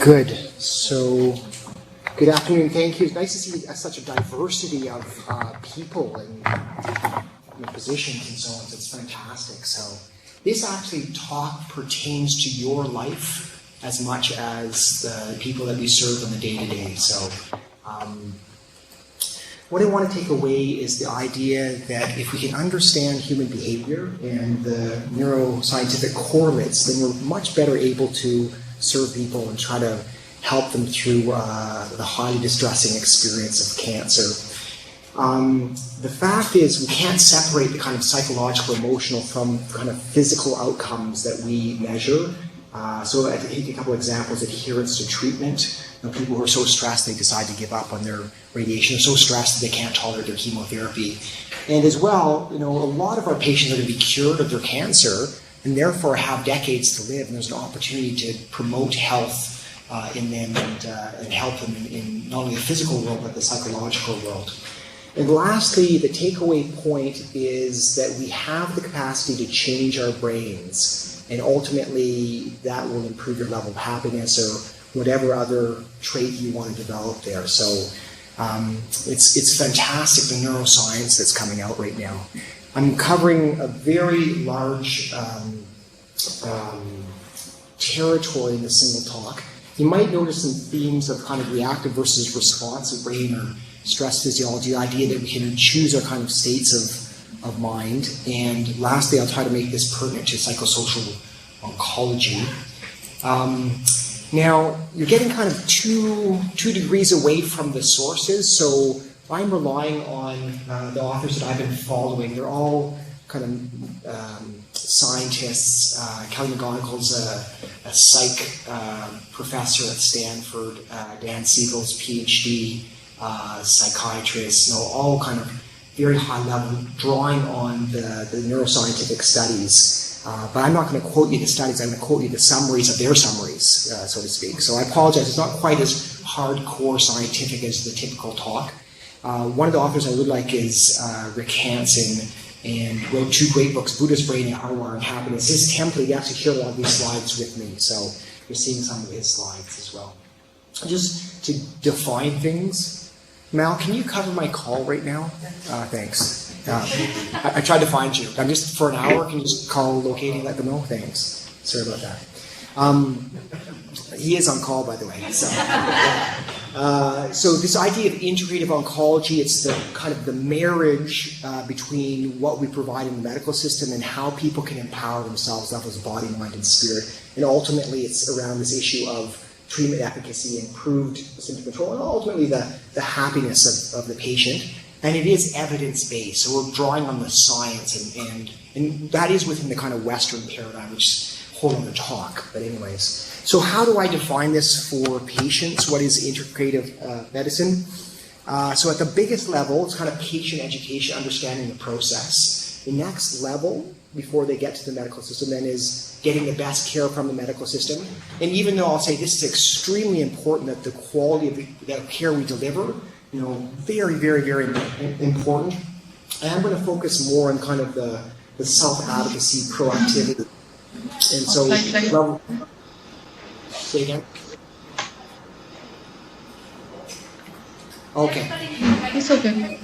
Good. So, good afternoon. Thank you. It's nice to see such a diversity of people and positions and so on. So it's fantastic. So, this actually talk pertains to your life as much as the people that we serve on the day-to-day. So, what I want to take away is the idea that if we can understand human behavior and the neuroscientific correlates, then we're much better able to serve people and try to help them through the highly distressing experience of cancer. The fact is we can't separate the kind of psychological, emotional from kind of physical outcomes that we measure. So I take a couple examples: adherence to treatment. People who are so stressed they decide to give up on their radiation. They're so stressed that they can't tolerate their chemotherapy. And as well, a lot of our patients are going to be cured of their cancer and therefore have decades to live. And there's an opportunity to promote health in them and help them in not only the physical world but the psychological world. And lastly, the takeaway point is that we have the capacity to change our brains, and ultimately that will improve your level of happiness or whatever other trait you want to develop there. So it's fantastic, the neuroscience that's coming out right now. I'm covering a very large territory in this single talk. You might notice some themes of kind of reactive versus responsive brain or stress physiology, the idea that we can choose our kind of states of mind. And lastly, I'll try to make this pertinent to psychosocial oncology. Now, you're getting kind of two degrees away from the sources, so I'm relying on the authors that I've been following. They're all kind of scientists. Kelly McGonigal's a psych professor at Stanford. Dan Siegel's PhD, psychiatrist. All kind of very high level, drawing on the neuroscientific studies. But I'm not going to quote you the studies, I'm going to quote you the summaries of their summaries, so to speak. So I apologize, it's not quite as hardcore scientific as the typical talk. One of the authors I would like is Rick Hansen, and wrote 2 great books, Buddha's Brain and Hardwire and Happiness. His template, you actually share a lot of these slides with me, so you're seeing some of his slides as well. Just to define things, Mal, can you cover my call right now? Thanks. I tried to find you. I'm just for an hour. Can you just call locating, let them know? Thanks. Sorry about that. He is on call, by the way. So this idea of integrative oncology, it's the kind of the marriage between what we provide in the medical system and how people can empower themselves, levels of body, mind, and spirit. And ultimately, it's around this issue of treatment efficacy, improved symptom control, and ultimately the happiness of the patient. And it is evidence-based, so we're drawing on the science, and that is within the kind of Western paradigm, which is a whole other talk. But anyways, so how do I define this for patients? What is integrative medicine? So at the biggest level, it's kind of patient education, understanding the process. The next level, before they get to the medical system, then is getting the best care from the medical system. And even though I'll say this is extremely important, that the quality of the care we deliver, very, very, very important. And I'm going to focus more on kind of the self-advocacy, proactivity. And so, say again? Okay. It's okay.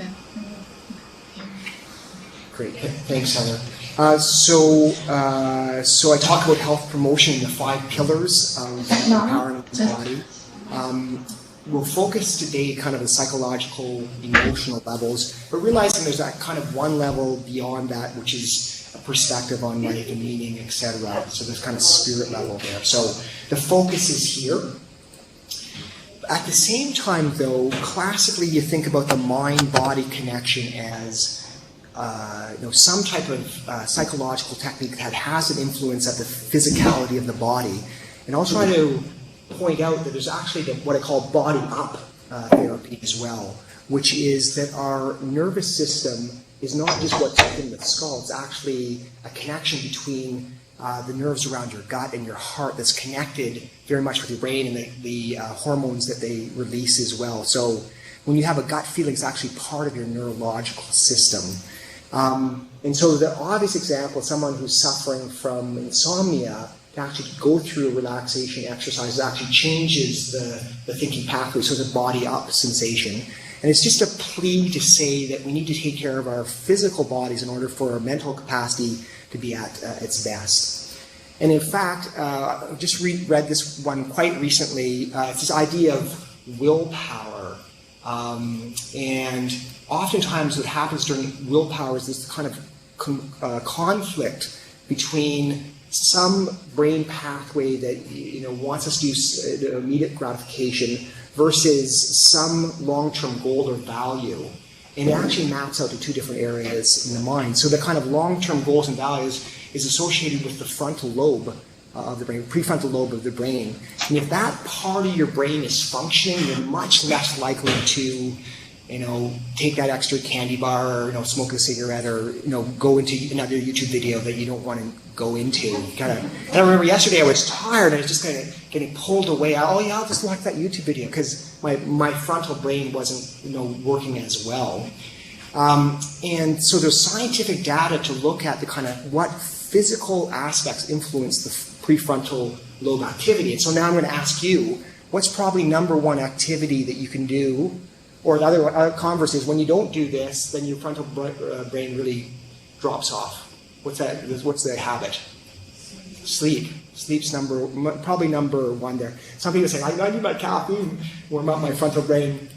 Great. Thanks, Heather. So I talk about health promotion, the 5 pillars of empowering the body. We'll focus today kind of on psychological, emotional levels, but realizing there's that kind of one level beyond that, which is a perspective on life and meaning, etc. So there's kind of spirit level there. So the focus is here. At the same time, though, classically you think about the mind-body connection as some type of psychological technique that has an influence at the physicality of the body. And I'll try to point out that there's actually what I call body-up therapy as well, which is that our nervous system is not just what's in the skull, it's actually a connection between the nerves around your gut and your heart that's connected very much with your brain and the hormones that they release as well. So when you have a gut feeling, it's actually part of your neurological system. And so the obvious example is someone who's suffering from insomnia to actually go through a relaxation exercise that actually changes the thinking pathway, so it's a body-up sensation. And it's just a plea to say that we need to take care of our physical bodies in order for our mental capacity to be at its best. And in fact, I just read this one quite recently. It's this idea of willpower. And oftentimes what happens during willpower is this kind of conflict between some brain pathway that wants us to do immediate gratification versus some long-term goal or value. And it actually maps out to two different areas in the mind. So the kind of long-term goals and values is associated with the frontal lobe of the brain, prefrontal lobe of the brain. And if that part of your brain is functioning, you're much less likely to take that extra candy bar or smoke a cigarette or go into another YouTube video that you don't want to go into. And I remember yesterday I was tired and I was just kind of getting pulled away. I'll just watch that YouTube video because my frontal brain wasn't working as well. And so there's scientific data to look at the kind of what physical aspects influence the prefrontal lobe activity. And so now I'm going to ask you, what's probably number one activity that you can do? Or the other converse is when you don't do this, then your frontal brain really drops off. What's that? What's the habit? Sleep. Sleep's probably number one there. Some people say, I need my caffeine, warm up my frontal brain.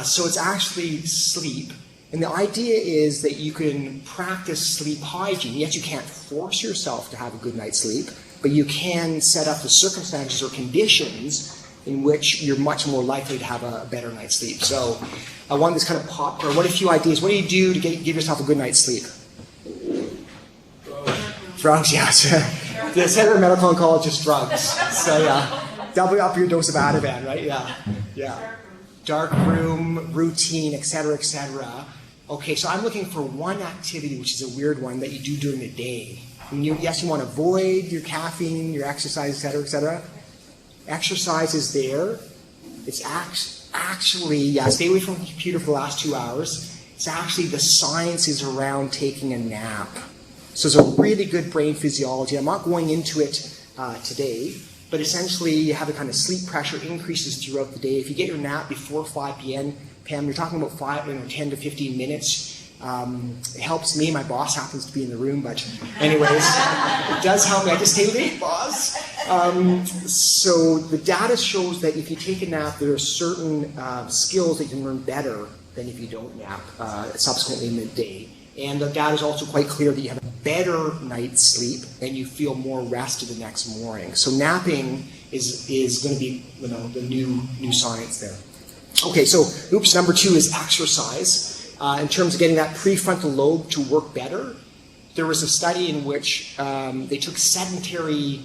So it's actually sleep. And the idea is that you can practice sleep hygiene. Yes, you can't force yourself to have a good night's sleep, but you can set up the circumstances or conditions in which you're much more likely to have a better night's sleep. So I want this kind of popcorn. What are a few ideas? What do you do to give yourself a good night's sleep? Drugs, yes. The Center of Medical Oncology is drugs. So yeah, double up your dose of Ativan, right? Yeah. Dark room, routine, etc., etc. Okay, so I'm looking for one activity, which is a weird one, that you do during the day. Yes, you want to avoid your caffeine, your exercise, etc., etc. Exercise is there. It's actually, stay away from the computer for the last 2 hours. It's actually the science is around taking a nap. So it's a really good brain physiology. I'm not going into it today, but essentially you have a kind of sleep pressure increases throughout the day. If you get your nap before 5 p.m., you're talking about 10 to 15 minutes. It helps me. My boss happens to be in the room, but anyways, it does help me. I just stay late, boss. So the data shows that if you take a nap, there are certain skills that you can learn better than if you don't nap subsequently in the day. And the data is also quite clear that you have a better night's sleep and you feel more rested the next morning. So napping is going to be the new science there. Okay, so number 2 is exercise. In terms of getting that prefrontal lobe to work better, there was a study in which they took sedentary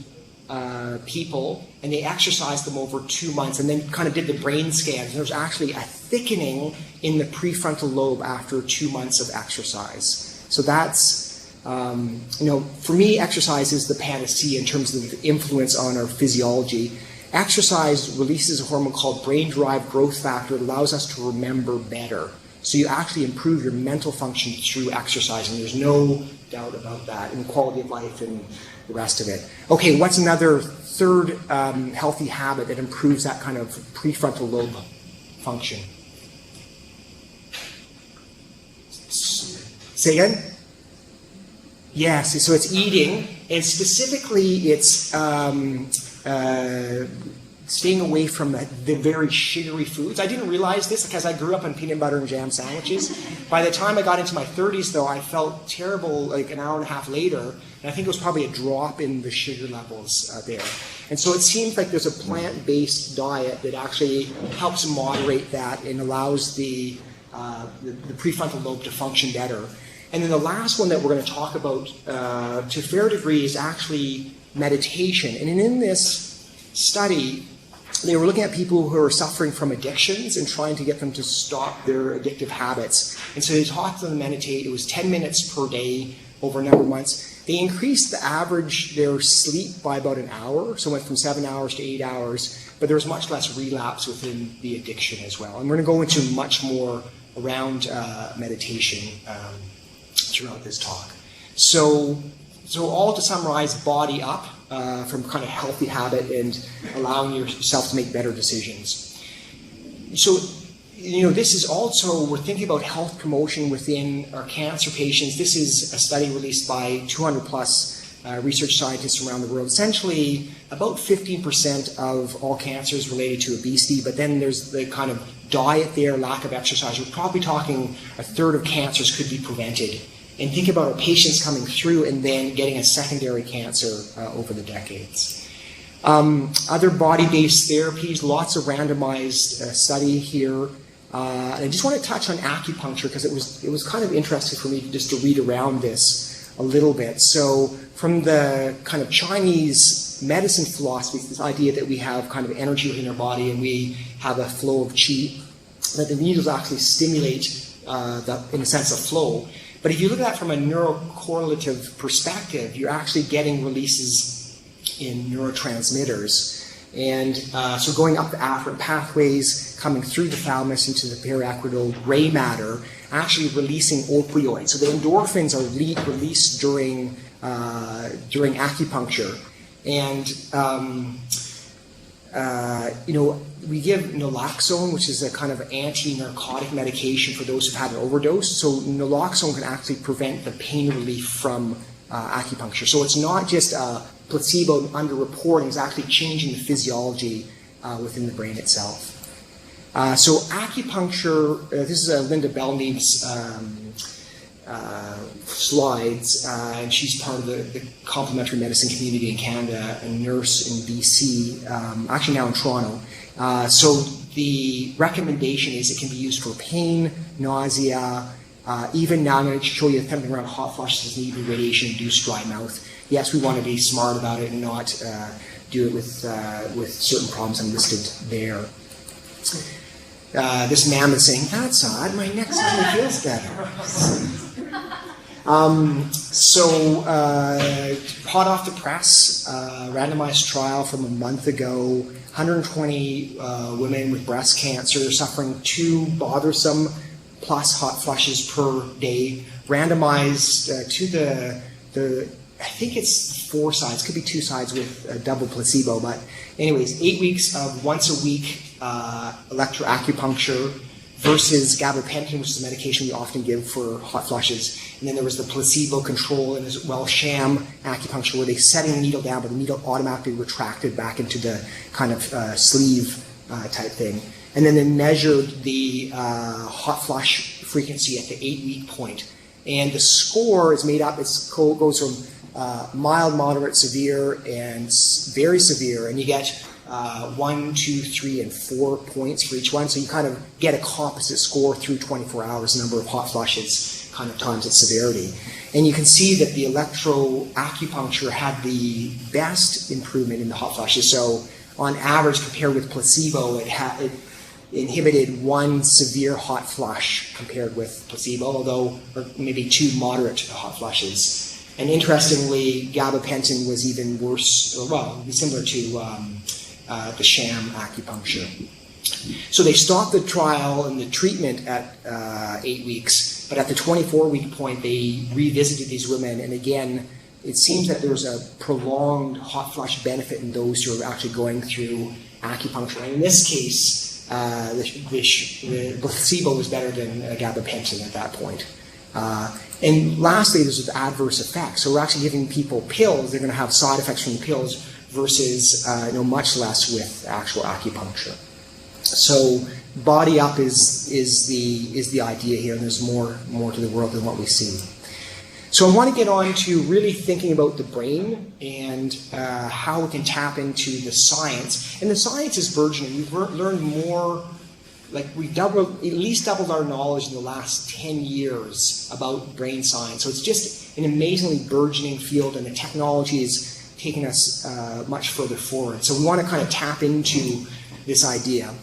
people and they exercised them over 2 months and then kind of did the brain scans. And there was actually a thickening in the prefrontal lobe after 2 months of exercise. So that's, for me, exercise is the panacea in terms of the influence on our physiology. Exercise releases a hormone called brain-derived growth factor that allows us to remember better. So you actually improve your mental function through exercise, and there's no doubt about that, and quality of life and the rest of it. Okay, what's another third healthy habit that improves that kind of prefrontal lobe function? Say again? Yes, so it's eating, and specifically it's staying away from the very sugary foods. I didn't realize this because I grew up on peanut butter and jam sandwiches. By the time I got into my 30s, though, I felt terrible like an hour and a half later, and I think it was probably a drop in the sugar levels there. And so it seems like there's a plant-based diet that actually helps moderate that and allows the prefrontal lobe to function better. And then the last one that we're going to talk about to a fair degree is actually meditation. And in this study, they were looking at people who are suffering from addictions and trying to get them to stop their addictive habits. And so they taught them to meditate. It was 10 minutes per day over a number of months. They increased the average, their sleep by about an hour, so it went from 7 hours to 8 hours, but there was much less relapse within the addiction as well. And we're going to go into much more around meditation throughout this talk. So all to summarize, body up. from kind of healthy habit and allowing yourself to make better decisions. So, this is also, we're thinking about health promotion within our cancer patients. This is a study released by 200 plus research scientists around the world. Essentially, about 15% of all cancer is related to obesity, but then there's the kind of diet there, lack of exercise. We're probably talking a third of cancers could be prevented. And think about our patients coming through and then getting a secondary cancer over the decades. Other body-based therapies, lots of randomized study here. And I just want to touch on acupuncture because it was kind of interesting for me just to read around this a little bit. So from the kind of Chinese medicine philosophy, this idea that we have kind of energy within our body and we have a flow of qi, that the needles actually stimulate in a sense of flow. But if you look at that from a neurocorrelative perspective, you're actually getting releases in neurotransmitters. And so going up the afferent pathways, coming through the thalamus into the periaquidal gray matter, actually releasing opioids. So the endorphins are released during acupuncture. And, we give naloxone, which is a kind of anti-narcotic medication for those who've had an overdose. So naloxone can actually prevent the pain relief from acupuncture. So it's not just a placebo underreporting, it's actually changing the physiology within the brain itself. So acupuncture, this is Linda Belknap's slides, and she's part of the complementary medicine community in Canada, a nurse in BC, actually now in Toronto. So the recommendation is it can be used for pain, nausea, even now I'm going to show you something around hot flushes and even radiation-induced dry mouth. Yes, we want to be smart about it and not do it with certain problems I'm listed there. This man is saying, that's odd, my neck suddenly feels better. Hot off the press, randomized trial from a month ago, 120 women with breast cancer suffering 2 bothersome plus hot flushes per day, randomized to the I think it's 4 sides, could be 2 sides with a double placebo, but anyways, 8 weeks of once a week electroacupuncture versus gabapentin, which is a medication we often give for hot flushes. And then there was the placebo control and as well sham acupuncture where they setting the needle down, but the needle automatically retracted back into the kind of sleeve type thing. And then they measured the hot flush frequency at the 8-week point. And the score is made up, it goes from mild, moderate, severe, and very severe, and you get 1, 2, 3, and 4 points for each one. So you kind of get a composite score through 24 hours, number of hot flushes, kind of times its severity. And you can see that the electroacupuncture had the best improvement in the hot flushes. So on average, compared with placebo, it inhibited 1 severe hot flush compared with placebo, although or maybe 2 moderate hot flushes. And interestingly, gabapentin was even worse, or well, similar to the sham acupuncture. So they stopped the trial and the treatment at 8 weeks, but at the 24-week point, they revisited these women, and again, it seems that there's a prolonged hot flush benefit in those who are actually going through acupuncture. And in this case, the placebo was better than gabapentin at that point. And lastly, there's adverse effects. So we're actually giving people pills. They're going to have side effects from the pills versus much less with actual acupuncture. So body up is the idea here, and there's more to the world than what we see. So I want to get on to really thinking about the brain and how we can tap into the science. And the science is burgeoning. We've learned more. Like we've at least doubled our knowledge in the last 10 years about brain science. So it's just an amazingly burgeoning field, and the technology is taking us much further forward. So we want to kind of tap into this idea.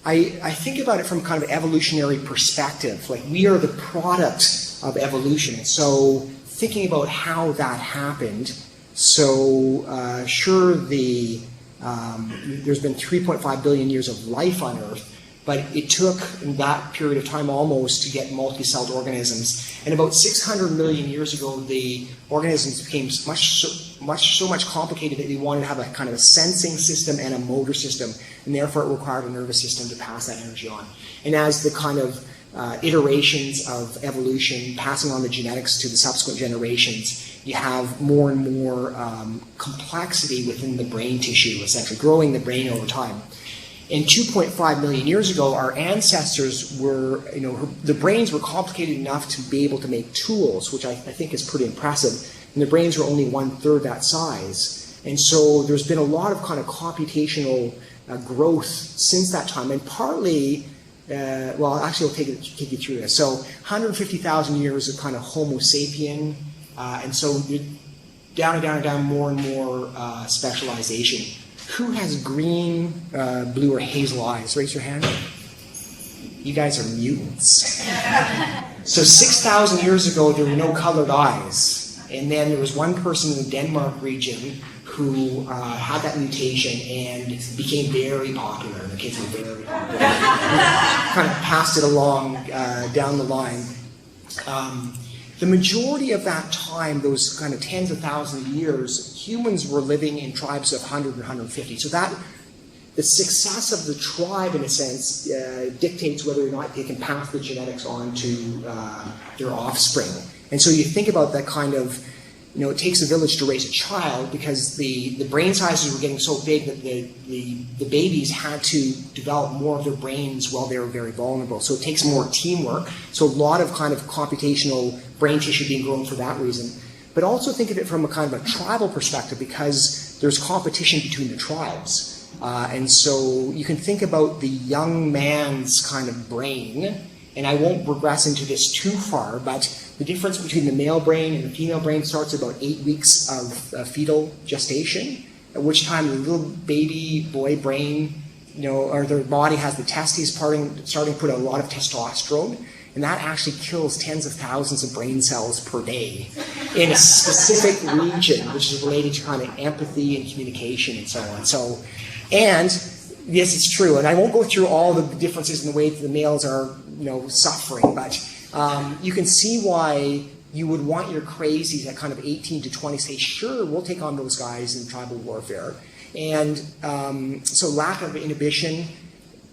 I think about it from kind of evolutionary perspective. Like we are the product of evolution. So thinking about how that happened. So sure, there's been 3.5 billion years of life on Earth. but it took in that period of time almost to get multi-celled organisms. And about 600 million years ago, the organisms became so much complicated that they wanted to have a kind of a sensing system and a motor system, and therefore it required a nervous system to pass that energy on. And as the kind of iterations of evolution, passing on the genetics to the subsequent generations, you have more and more complexity within the brain tissue, essentially growing the brain over time. And 2.5 million years ago, our ancestors were, the brains were complicated enough to be able to make tools, which I think is pretty impressive. And the brains were only 1/3 that size. And so there's been a lot of kind of computational growth since that time. And partly, I'll take you through this. So 150,000 years of kind of Homo sapien, and so down and down and down, more and more specialization. Who has green, blue, or hazel eyes? Raise your hand. You guys are mutants. So 6,000 years ago, there were no colored eyes. And then there was one person in the Denmark region who had that mutation and became very popular. The kids were very popular. Kind of passed it along down the line. The majority of that time, those kind of tens of thousands of years, humans were living in tribes of 100 and 150. So that the success of the tribe, in a sense, dictates whether or not they can pass the genetics on to their offspring. And so you think about that kind of, it takes a village to raise a child, because the brain sizes were getting so big that the babies had to develop more of their brains while they were very vulnerable. So it takes more teamwork. So a lot of kind of computational brain tissue being grown for that reason. But also think of it from a kind of a tribal perspective, because there's competition between the tribes. And so you can think about the young man's kind of brain, and I won't regress into this too far, but the difference between the male brain and the female brain starts about 8 weeks of fetal gestation, at which time the little baby boy brain, or their body has the testes starting to put a lot of testosterone, and that actually kills tens of thousands of brain cells per day in a specific region, which is related to kind of empathy and communication and so on. So, and yes, it's true, and I won't go through all the differences in the way that the males are, suffering, but you can see why you would want your crazies at kind of 18 to 20 say, sure, we'll take on those guys in tribal warfare. And so lack of inhibition.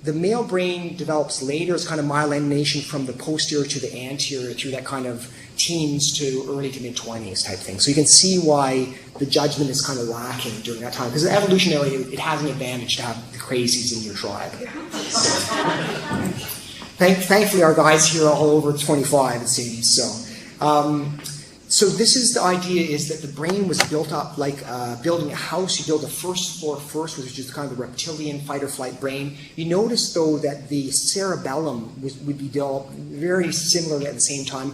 The male brain develops later. It's kind of myelination from the posterior to the anterior through that kind of teens to early to mid-20s type thing. So you can see why the judgment is kind of lacking during that time. Because evolutionarily, it has an advantage to have the crazies in your tribe. So, thankfully, our guys here are all over 25, it seems. So this is the idea, is that the brain was built up like building a house. You build the first floor first, which is kind of the reptilian fight-or-flight brain. You notice, though, that the cerebellum would be developed very similarly at the same time.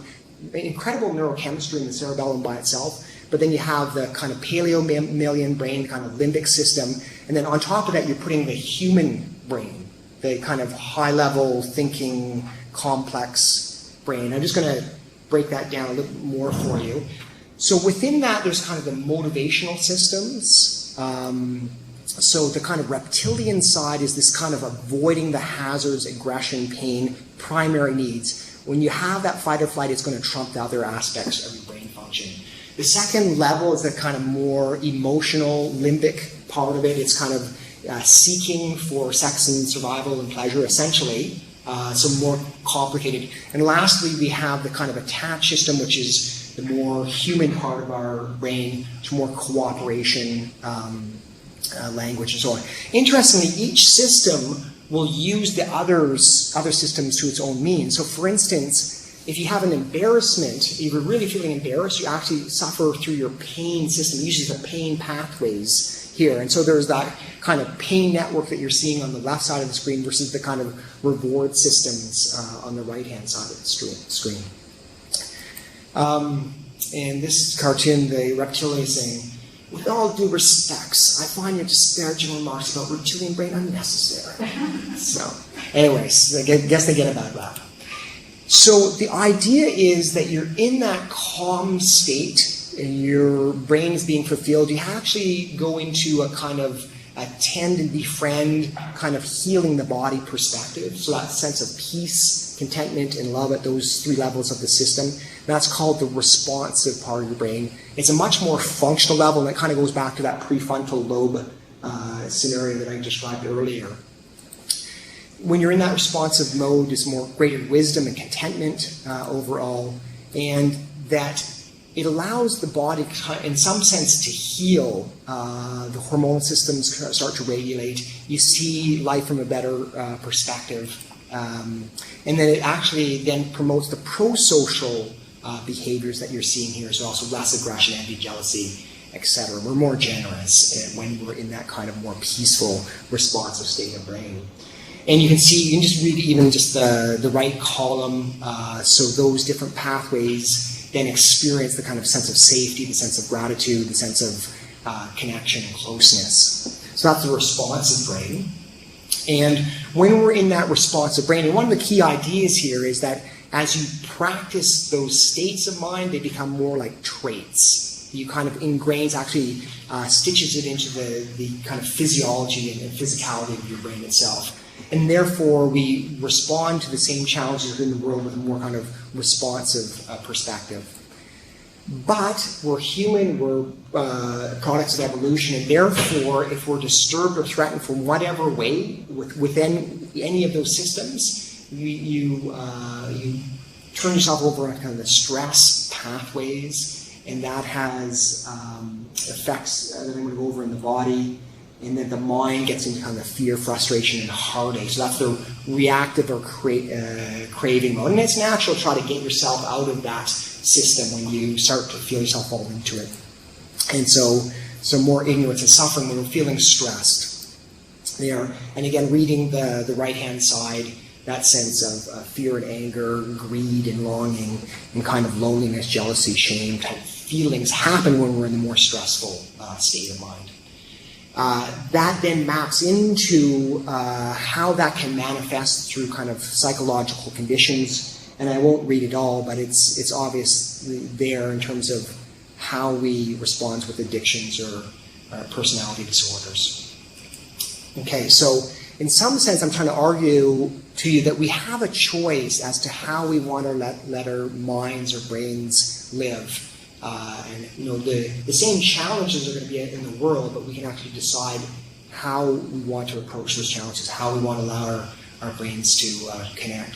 Incredible neurochemistry in the cerebellum by itself, but then you have the kind of paleo-mammalian brain, kind of limbic system, and then on top of that, you're putting the human brain, the kind of high-level thinking, complex brain. I'm just going to break that down a little more for you. So within that, there's kind of the motivational systems. So the kind of reptilian side is this kind of avoiding the hazards, aggression, pain, primary needs. When you have that fight or flight, it's going to trump the other aspects of your brain function. The second level is the kind of more emotional, limbic part of it. It's kind of seeking for sex and survival and pleasure, essentially. So more complicated. And lastly, we have the kind of attached system, which is the more human part of our brain, to more cooperation, language, and so on. Interestingly, each system will use the other systems to its own means. So for instance, if you have an embarrassment, if you're really feeling embarrassed, you actually suffer through your pain system. It uses the pain pathways here. And so there's that kind of pain network that you're seeing on the left side of the screen versus the kind of reward systems on the right-hand side of the screen. And this cartoon, the reptilian is saying, with all due respects, I find your disparaging remarks about reptilian brain unnecessary. So, anyways, I guess they get a bad rap. So the idea is that you're in that calm state, and your brain is being fulfilled. You actually go into a kind of tend and befriend kind of healing the body perspective. So that sense of peace, contentment, and love at those three levels of the system. That's called the responsive part of your brain. It's a much more functional level, and it kind of goes back to that prefrontal lobe scenario that I described earlier. When you're in that responsive mode, there's more greater wisdom and contentment overall, and that it allows the body, in some sense, to heal. The hormonal systems start to regulate. You see life from a better perspective. And then it actually then promotes the pro-social behaviors that you're seeing here. So also less aggression, envy, jealousy, etc. We're more generous when we're in that kind of more peaceful, responsive state of brain. And you can see, you can just read even just the right column. So those different pathways then experience the kind of sense of safety, the sense of gratitude, the sense of connection and closeness. So that's the responsive brain. And when we're in that responsive brain, and one of the key ideas here is that as you practice those states of mind, they become more like traits. You kind of ingrains, actually stitches it into the kind of physiology and physicality of your brain itself. And therefore, we respond to the same challenges in the world with a more kind of responsive perspective. But we're human, we're products of evolution, and therefore, if we're disturbed or threatened from whatever way within any of those systems, you turn yourself over on kind of the stress pathways, and that has effects that I'm going to go over in the body. And then the mind gets into kind of fear, frustration, and heartache. So that's the reactive or craving mode. And it's natural to try to get yourself out of that system when you start to feel yourself fall into it. And so more ignorance and suffering when we're feeling stressed there. And again, reading the right-hand side, that sense of fear and anger, greed and longing, and kind of loneliness, jealousy, shame type feelings happen when we're in the more stressful state of mind. That then maps into how that can manifest through kind of psychological conditions, and I won't read it all, but it's obviously there in terms of how we respond with addictions or personality disorders. Okay, so in some sense I'm trying to argue to you that we have a choice as to how we want to let our minds or brains live. And the same challenges are going to be in the world, but we can actually decide how we want to approach those challenges, how we want to allow our brains to connect.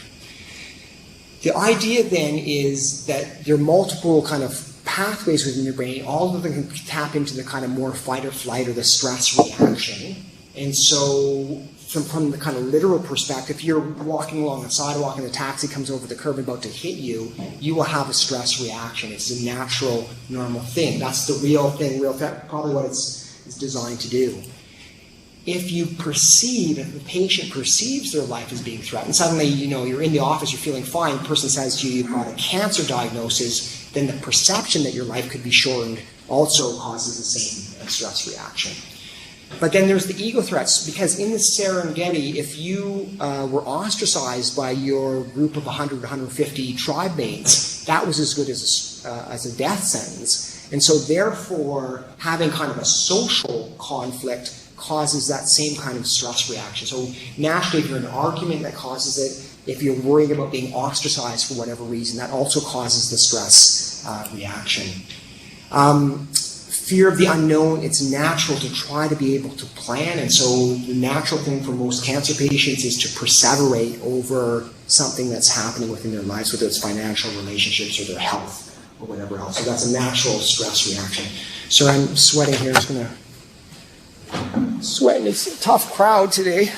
The idea then is that there are multiple kind of pathways within your brain. All of them can tap into the kind of more fight or flight or the stress reaction. And so from the kind of literal perspective, if you're walking along the sidewalk and the taxi comes over the curb and about to hit you, you will have a stress reaction. It's a natural, normal thing. That's the real thing, probably what it's designed to do. If the patient perceives their life as being threatened, suddenly, you're in the office, you're feeling fine, the person says to you, you've got a cancer diagnosis, then the perception that your life could be shortened also causes the same stress reaction. But then there's the ego threats, because in the Serengeti, if you were ostracized by your group of 100, 150 tribe mates, that was as good as a death sentence. And so therefore, having kind of a social conflict causes that same kind of stress reaction. So naturally, if you're in an argument, that causes it. If you're worried about being ostracized for whatever reason, that also causes the stress reaction. Fear of the unknown, it's natural to try to be able to plan, and so the natural thing for most cancer patients is to perseverate over something that's happening within their lives, whether it's financial relationships or their health or whatever else. So that's a natural stress reaction. So I'm sweating here. I'm just going to sweat. It's a tough crowd today.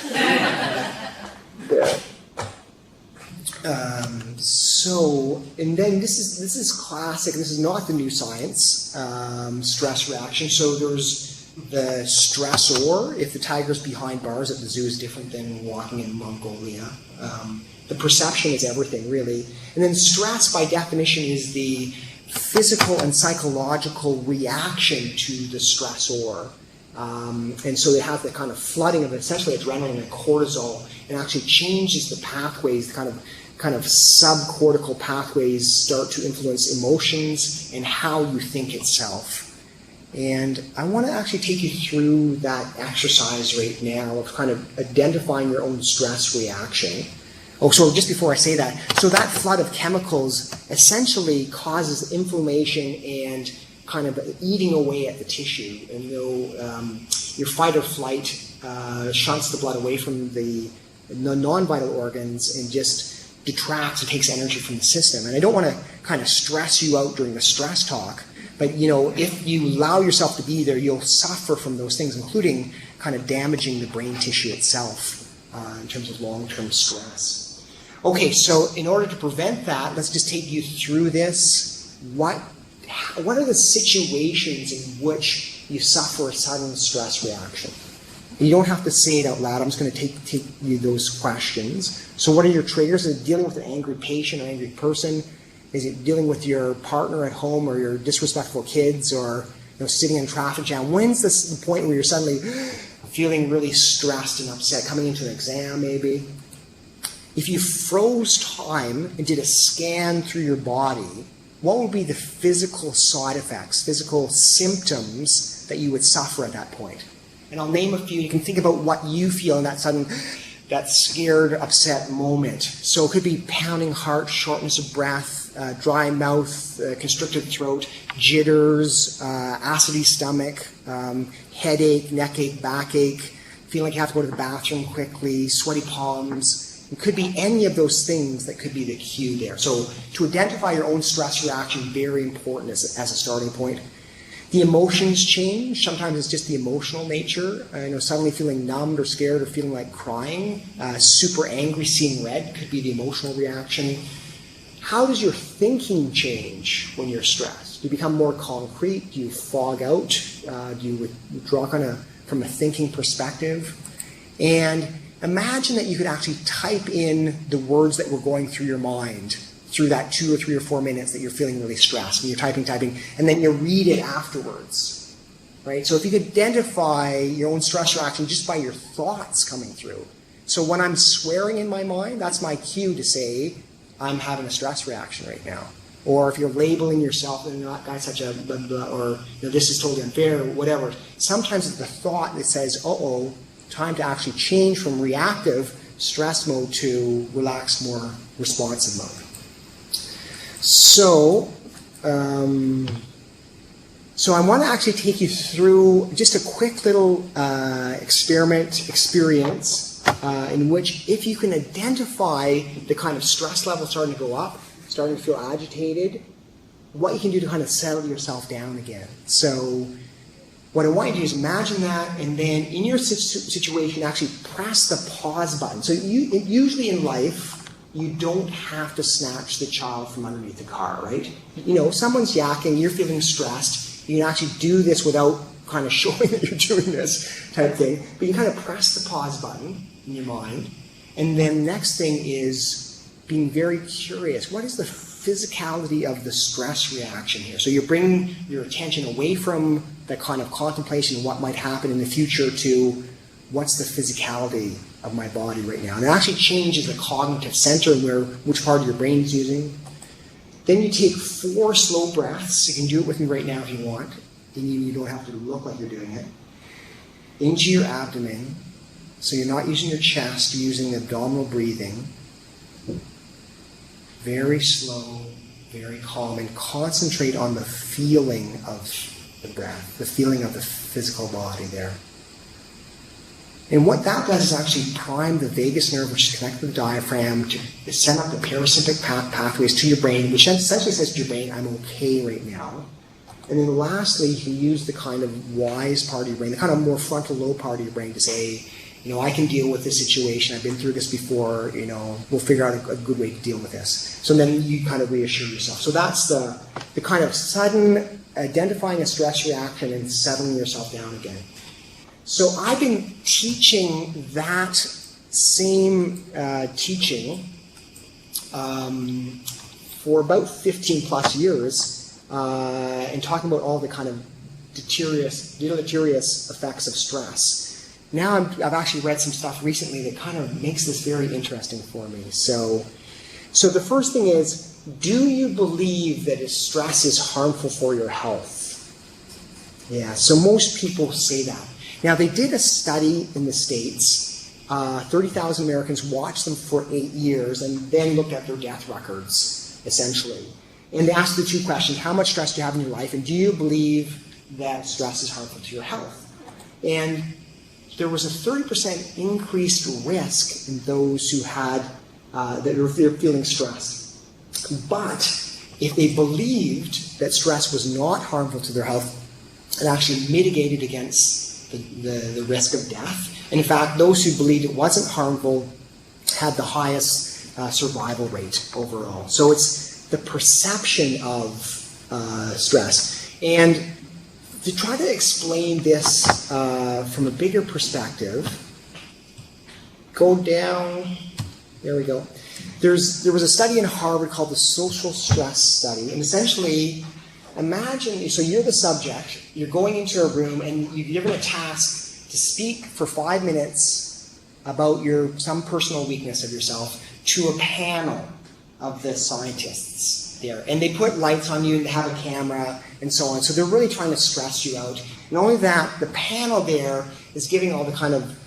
And then this is classic. This is not the new science, stress reaction. So there's the stressor. If the tiger's behind bars at the zoo is different than walking in Mongolia. The perception is everything, really. And then stress, by definition, is the physical and psychological reaction to the stressor. And so they have the kind of flooding of essentially adrenaline and cortisol, and actually changes the pathways, the kind of subcortical pathways start to influence emotions and how you think itself. And I want to actually take you through that exercise right now of kind of identifying your own stress reaction. Oh, so just before I say that, so that flood of chemicals essentially causes inflammation and kind of eating away at the tissue. And your fight or flight shunts the blood away from the non-vital organs and just detracts and takes energy from the system. And I don't want to kind of stress you out during the stress talk, but if you allow yourself to be there, you'll suffer from those things, including kind of damaging the brain tissue itself in terms of long-term stress. Okay, so in order to prevent that, let's just take you through this. What are the situations in which you suffer a sudden stress reaction? You don't have to say it out loud. I'm just going to take you those questions. So what are your triggers? Is it dealing with an angry patient or angry person? Is it dealing with your partner at home or your disrespectful kids or sitting in a traffic jam? When's the point where you're suddenly feeling really stressed and upset, coming into an exam maybe? If you froze time and did a scan through your body, what would be the physical side effects, physical symptoms that you would suffer at that point? And I'll name a few. You can think about what you feel in that scared, upset moment. So it could be pounding heart, shortness of breath, dry mouth, constricted throat, jitters, acidy stomach, headache, neck ache, backache, feeling like you have to go to the bathroom quickly, sweaty palms. It could be any of those things that could be the cue there. So to identify your own stress reaction, very important as a starting point. The emotions change. Sometimes it's just the emotional nature. Suddenly feeling numbed or scared or feeling like crying. Super angry, seeing red could be the emotional reaction. How does your thinking change when you're stressed? Do you become more concrete? Do you fog out? Do you withdraw from a thinking perspective? And imagine that you could actually type in the words that were going through your mind through that 2 or 3 or 4 minutes that you're feeling really stressed. And you're typing, and then you read it afterwards. Right? So if you could identify your own stress reaction just by your thoughts coming through. So when I'm swearing in my mind, that's my cue to say, I'm having a stress reaction right now. Or if you're labeling yourself, and that guy's such a blah, blah, or this is totally unfair, or whatever. Sometimes it's the thought that says, time to actually change from reactive stress mode to relaxed, more responsive mode. So I want to actually take you through just a quick little experience in which if you can identify the kind of stress level starting to go up, starting to feel agitated, what you can do to kind of settle yourself down again. So what I want you to do is imagine that, and then in your situation, actually press the pause button. So usually in life, you don't have to snatch the child from underneath the car, right? Someone's yakking, you're feeling stressed. You can actually do this without kind of showing that you're doing this type thing. But you kind of press the pause button in your mind. And then the next thing is being very curious. What is the physicality of the stress reaction here? So you're bringing your attention away from the kind of contemplation of what might happen in the future to what's the physicality of my body right now. And it actually changes the cognitive center and which part of your brain is using. Then you take 4 slow breaths. You can do it with me right now if you want. And you don't have to look like you're doing it. Into your abdomen. So you're not using your chest, you're using abdominal breathing. Very slow, very calm, and concentrate on the feeling of the breath, the feeling of the physical body there. And what that does is actually prime the vagus nerve, which is connected to the diaphragm, to send up the parasympathetic pathways to your brain, which essentially says to your brain, I'm okay right now. And then lastly, you can use the kind of wise part of your brain, the kind of more frontal lobe part of your brain to say, I can deal with this situation. I've been through this before. We'll figure out a good way to deal with this. So then you kind of reassure yourself. So that's the kind of sudden identifying a stress reaction and settling yourself down again. So I've been teaching that same teaching for about 15 plus years and talking about all the kind of deleterious effects of stress. Now I've actually read some stuff recently that kind of makes this very interesting for me. So the first thing is, do you believe that stress is harmful for your health? Yeah, so most people say that. Now, they did a study in the States. 30,000 Americans watched them for 8 years and then looked at their death records, essentially. And they asked the two questions: how much stress do you have in your life, and do you believe that stress is harmful to your health? And there was a 30% increased risk in those who had that were feeling stressed. But if they believed that stress was not harmful to their health, it actually mitigated against the risk of death. And in fact, those who believed it wasn't harmful had the highest survival rate overall. So it's the perception of stress. And to try to explain this from a bigger perspective, go down, there we go. There was a study in Harvard called the Social Stress Study, and essentially, imagine, so you're the subject, you're going into a room and you're given a task to speak for 5 minutes about some personal weakness of yourself to a panel of the scientists there. And they put lights on you and they have a camera and so on. So they're really trying to stress you out. Not only that, the panel there is giving all the kind of,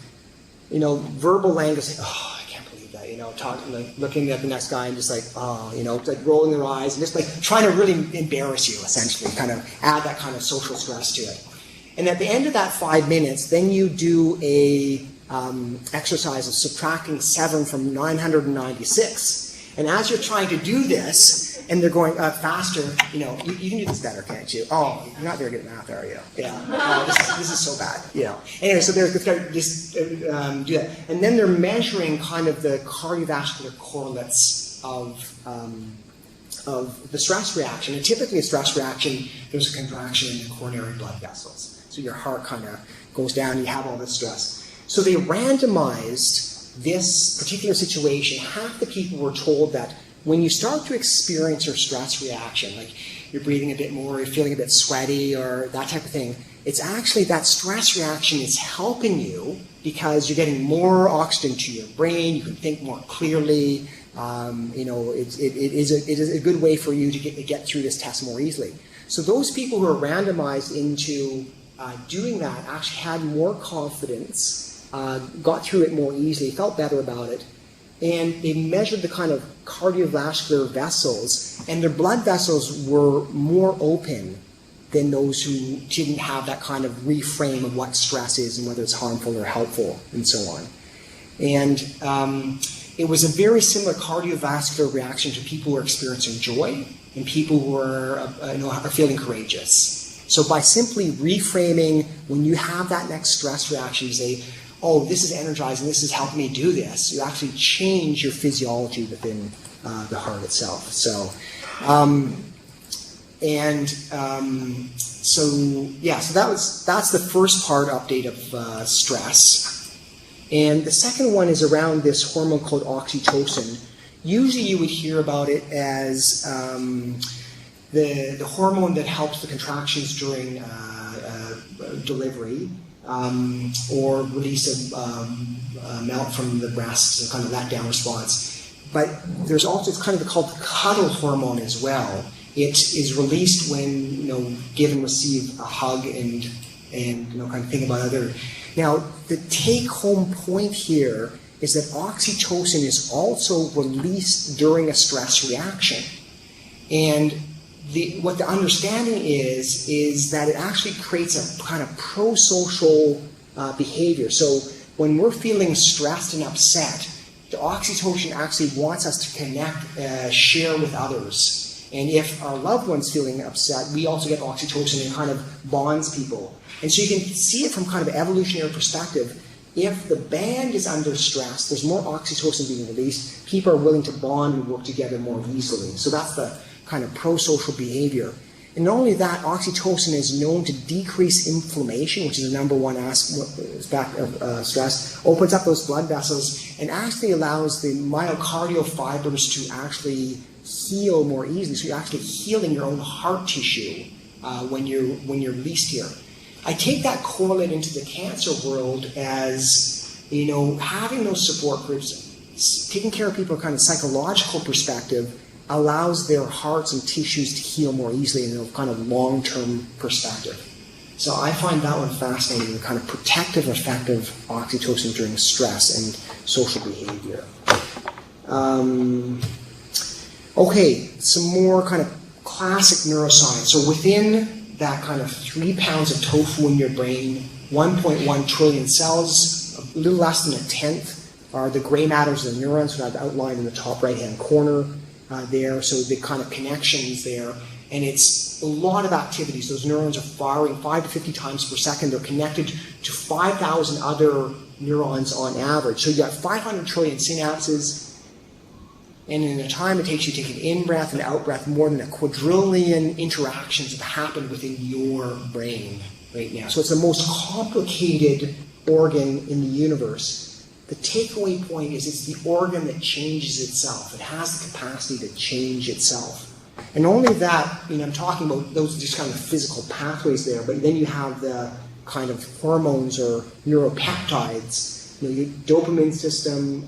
verbal language, like, oh, I can't believe that, talking, like looking at the next guy and just like, oh, like rolling their eyes and just like trying to really embarrass you, essentially, kind of add that kind of social stress to it. And at the end of that 5 minutes, then you do a exercise of subtracting 7 from 996. And as you're trying to do this, and they're going faster, you can do this better, can't you? Oh, you're not very good at math, are you? Yeah. Oh, this is so bad. Anyway, so they're just do that, and then they're measuring kind of the cardiovascular correlates of the stress reaction. And typically, a stress reaction, there's a contraction in the coronary blood vessels, so your heart kind of goes down. You have all this stress. So they randomized this particular situation. Half the people were told that when you start to experience your stress reaction, like you're breathing a bit more, you're feeling a bit sweaty or that type of thing, it's actually that stress reaction is helping you because you're getting more oxygen to your brain, you can think more clearly, it is a good way for you to get through this test more easily. So those people who are randomized into doing that actually had more confidence, got through it more easily, felt better about it. And they measured the kind of cardiovascular vessels, and their blood vessels were more open than those who didn't have that kind of reframe of what stress is and whether it's harmful or helpful and so on. And it was a very similar cardiovascular reaction to people who are experiencing joy and people who are feeling courageous. So by simply reframing, when you have that next stress reaction, you say, oh, this is energizing, this is helping me do this, you actually change your physiology within the heart itself. So, so that's the first part update of stress. And the second one is around this hormone called oxytocin. Usually you would hear about it as the hormone that helps the contractions during delivery. Or release of milk from the breast, so kind of that down response. But there's also, it's kind of called the cuddle hormone as well. It is released when, give and receive a hug and kind of think about other. Now, the take-home point here is that oxytocin is also released during a stress reaction. And what the understanding is that it actually creates a kind of pro-social behavior. So when we're feeling stressed and upset, the oxytocin actually wants us to connect, share with others. And if our loved one's feeling upset, we also get oxytocin and kind of bonds people. And so you can see it from kind of an evolutionary perspective. If the band is under stress, there's more oxytocin being released, people are willing to bond and work together more easily. So that's the kind of pro-social behavior. And not only that, oxytocin is known to decrease inflammation, which is the number one aspect of stress, opens up those blood vessels, and actually allows the myocardial fibers to actually heal more easily. So you're actually healing your own heart tissue when you're released here. I take that correlate into the cancer world as, having those support groups, taking care of people from a kind of psychological perspective, allows their hearts and tissues to heal more easily in a kind of long-term perspective. So I find that one fascinating, the kind of protective effect of oxytocin during stress and social behavior. Okay, some more kind of classic neuroscience. So within that kind of 3 pounds of tofu in your brain, 1.1 trillion cells, a little less than a tenth are the gray matters of the neurons that I've outlined in the top right-hand corner there. So the kind of connections there. And it's a lot of activities. Those neurons are firing 5 to 50 times per second. They're connected to 5,000 other neurons on average. So you got 500 trillion synapses. And in the time it takes you to take an in-breath and out-breath, more than a quadrillion interactions have happened within your brain right now. So it's the most complicated organ in the universe. The takeaway point is it's the organ that changes itself. It has the capacity to change itself. And only that, I'm talking about those just kind of physical pathways there, but then you have the kind of hormones or neuropeptides, your dopamine system,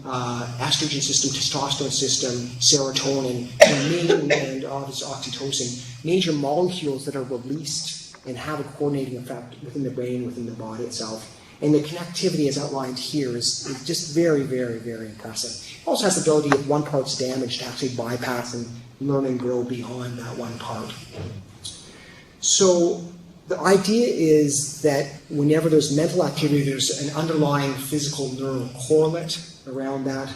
estrogen system, testosterone system, serotonin, and oxytocin, major molecules that are released and have a coordinating effect within the brain, within the body itself. And the connectivity as outlined here is just very, very, very impressive. It also has the ability, if one part's damaged, to actually bypass and learn and grow beyond that one part. So the idea is that whenever there's mental activity, there's an underlying physical neural correlate around that.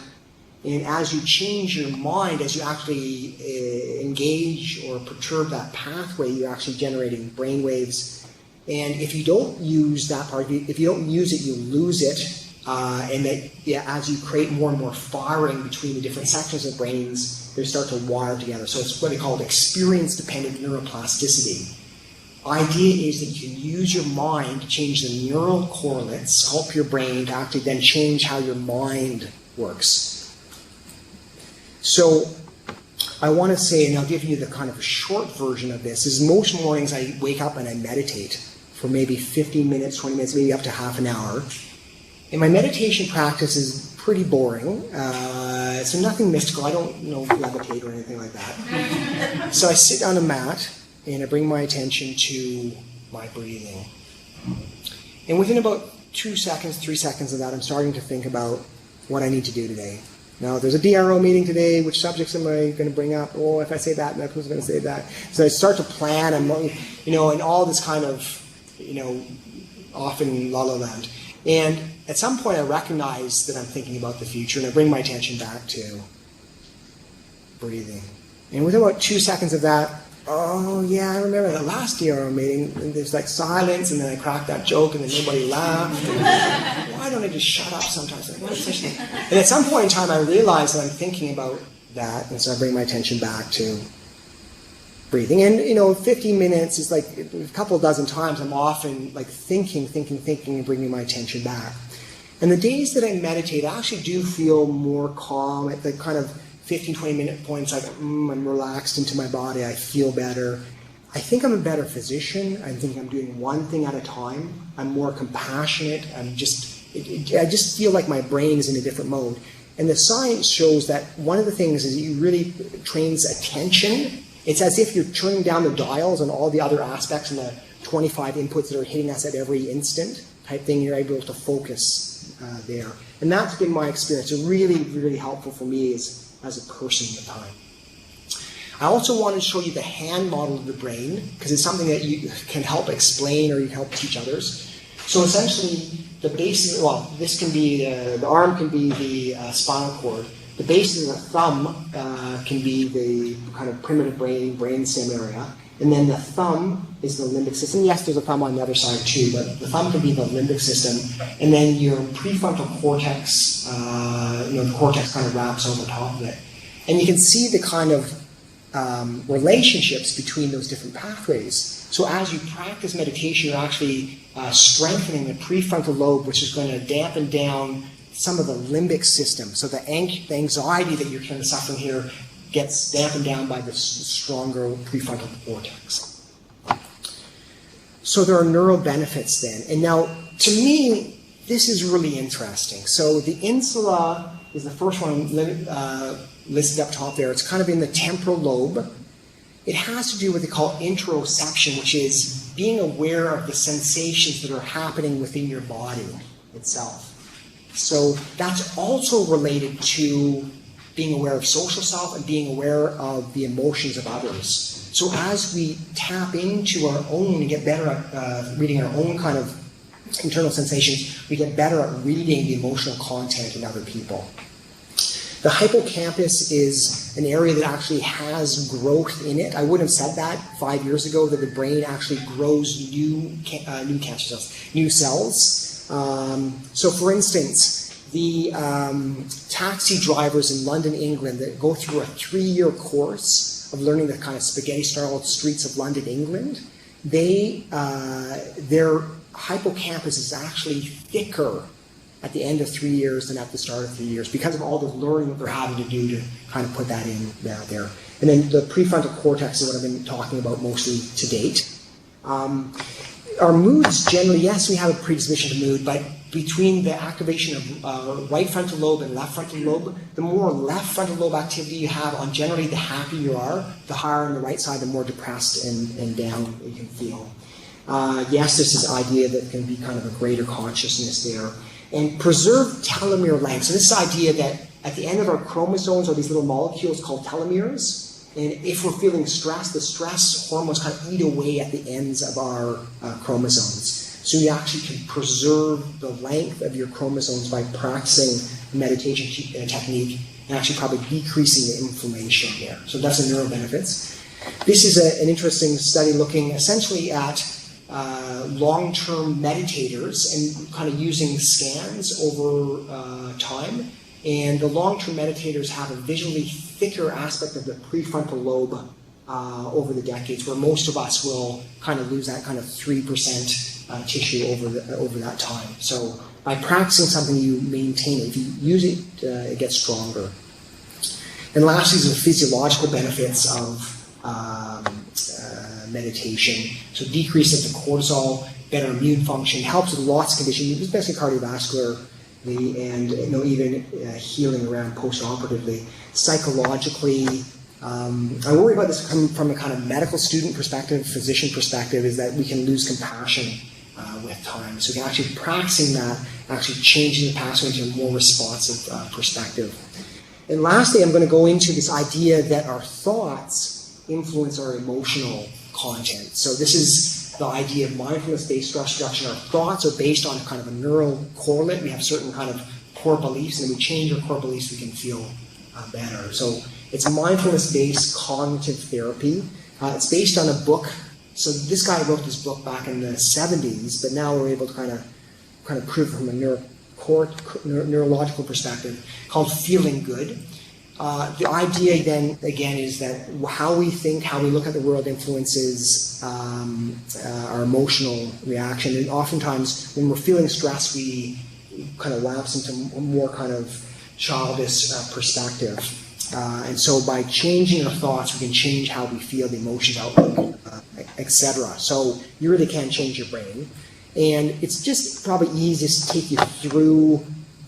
And as you change your mind, as you actually engage or perturb that pathway, you're actually generating brain waves. And if you don't use that part, if you don't use it, you lose it. And that as you create more and more firing between the different sections of brains, they start to wire together. So it's what they call experience-dependent neuroplasticity. Idea is that you can use your mind to change the neural correlates, sculpt your brain to actually then change how your mind works. So I want to say, and I'll give you the kind of a short version of this, is most mornings I wake up and I meditate for maybe 15 minutes, 20 minutes, maybe up to half an hour. And my meditation practice is pretty boring, so nothing mystical. I don't levitate or anything like that. So I sit on a mat and I bring my attention to my breathing. And within about 2 seconds, 3 seconds of that, I'm starting to think about what I need to do today. Now, there's a DRO meeting today. Which subjects am I going to bring up? Oh, if I say that, that person's going to say that. So I start to plan, and all this kind of, often la-la land. And at some point, I recognize that I'm thinking about the future, and I bring my attention back to breathing. And within about 2 seconds of that, oh yeah, I remember the last DRO meeting, and there's like silence, and then I cracked that joke, and then nobody laughed. And why don't I just shut up sometimes? And at some point in time, I realize that I'm thinking about that, and so I bring my attention back to breathing. And 15 minutes is like a couple dozen times I'm often like thinking, and bringing my attention back. And the days that I meditate, I actually do feel more calm at the kind of 15, 20 minute points, like I'm relaxed into my body, I feel better. I think I'm a better physician. I think I'm doing one thing at a time. I'm more compassionate. I just feel like my brain is in a different mode. And the science shows that one of the things is it really trains attention. It's as if you're turning down the dials on all the other aspects and the 25 inputs that are hitting us at every instant type thing. You're able to focus there. And that's been my experience. It's really, really helpful for me as a person at the time. I also wanted to show you the hand model of the brain, because it's something that you can help explain or you can help teach others. So essentially, the base, this can be, the arm can be the spinal cord. The base of the thumb can be the kind of primitive brain stem area. And then the thumb is the limbic system. Yes, there's a thumb on the other side too, but the thumb can be the limbic system. And then your prefrontal cortex, the cortex kind of wraps over top of it. And you can see the kind of relationships between those different pathways. So as you practice meditation, you're actually strengthening the prefrontal lobe, which is going to dampen down some of the limbic system. So the anxiety that you're kind of suffering here gets dampened down by the stronger prefrontal cortex. So there are neural benefits then. And now, to me, this is really interesting. So the insula is the first one listed up top there. It's kind of in the temporal lobe. it has to do with what they call interoception, which is being aware of the sensations that are happening within your body itself. So that's also related to being aware of social self and being aware of the emotions of others. So as we tap into our own and get better at reading our own kind of internal sensations, we get better at reading the emotional content in other people. The hippocampus is an area that actually has growth in it. I wouldn't have said that 5 years ago, that the brain actually grows new cancer cells, new cells. So for instance, the taxi drivers in London, England, that go through a 3-year course of learning the kind of spaghetti-style streets of London, England, their hippocampus is actually thicker at the end of 3 years than at the start of 3 years, because of all the learning that they're having to do to kind of put that in there. And then the prefrontal cortex is what I've been talking about mostly to date. Our moods generally, yes, we have a predisposition to mood, but between the activation of right frontal lobe and left frontal lobe, the more left frontal lobe activity you have, on generally the happier you are, the higher on the right side, the more depressed and down you can feel. Yes, there's this idea that can be kind of a greater consciousness there. And preserved telomere length. So this idea that at the end of our chromosomes are these little molecules called telomeres. And if we're feeling stressed, the stress hormones kind of eat away at the ends of our chromosomes. So you actually can preserve the length of your chromosomes by practicing a meditation technique and actually probably decreasing the inflammation there. So that's the neuro benefits. This is an interesting study looking essentially at long-term meditators and kind of using scans over time. And the long-term meditators have a visually thicker aspect of the prefrontal lobe over the decades, where most of us will kind of lose that kind of 3% tissue over that time. So by practicing something, you maintain it. If you use it, it gets stronger. And lastly, is the physiological benefits of meditation. So decrease of the cortisol, better immune function, helps with lots of conditions, especially cardiovascularly, and even healing around post-operatively. Psychologically, I worry about this coming from a kind of medical student perspective, physician perspective, is that we can lose compassion with time. So we can actually practicing that, actually changing the pathway into a more responsive perspective. And lastly, I'm going to go into this idea that our thoughts influence our emotional content. So this is the idea of mindfulness-based stress reduction. Our thoughts are based on kind of a neural correlate. We have certain kind of core beliefs, and then we change our core beliefs, we can feel better. So it's mindfulness-based cognitive therapy. It's based on a book. So this guy wrote this book back in the 70s, but now we're able to kind of prove it from a neurological perspective, called Feeling Good. The idea then, again, is that how we think, how we look at the world influences our emotional reaction. And oftentimes, when we're feeling stressed, we kind of lapse into a more kind of childish perspective. And so by changing our thoughts, we can change how we feel, the emotions, outlook, etc. So you really can change your brain. And it's just probably easiest to take you through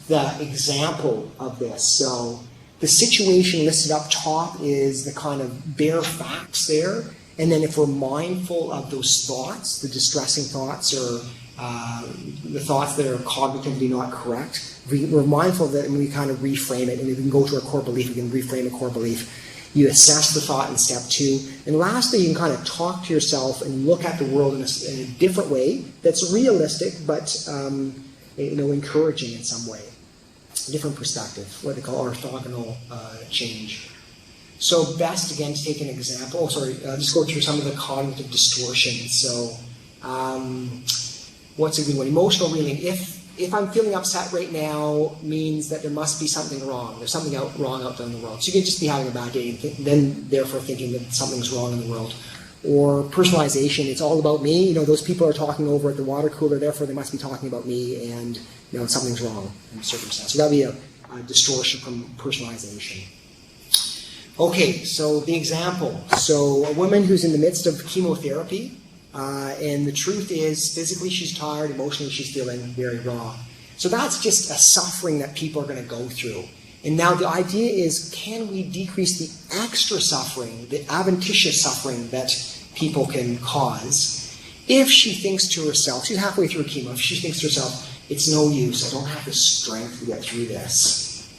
the example of this. So the situation listed up top is the kind of bare facts there. And then if we're mindful of those thoughts, the distressing thoughts or the thoughts that are cognitively not correct, we're mindful of that and we kind of reframe it. And we can go to our core belief, we can reframe a core belief. You assess the thought in step 2. And lastly, you can kind of talk to yourself and look at the world in a different way that's realistic but encouraging in some way. A different perspective, what they call orthogonal change. So best, again, to take an example, just go through some of the cognitive distortions. So what's a good one? Emotional reeling. If I'm feeling upset right now means that there must be something wrong. There's something wrong out there in the world. So you can just be having a bad day and then therefore thinking that something's wrong in the world. Or personalization, it's all about me. Those people are talking over at the water cooler, therefore they must be talking about me, and something's wrong in the circumstance. So that'd be a distortion from personalization. Okay, so the example. So a woman who's in the midst of chemotherapy, and the truth is, physically she's tired, emotionally she's feeling very raw. So that's just a suffering that people are going to go through. And now the idea is, can we decrease the extra suffering, the adventitious suffering that people can cause, if she thinks to herself, she's halfway through chemo, if she thinks to herself, it's no use, I don't have the strength to get through this.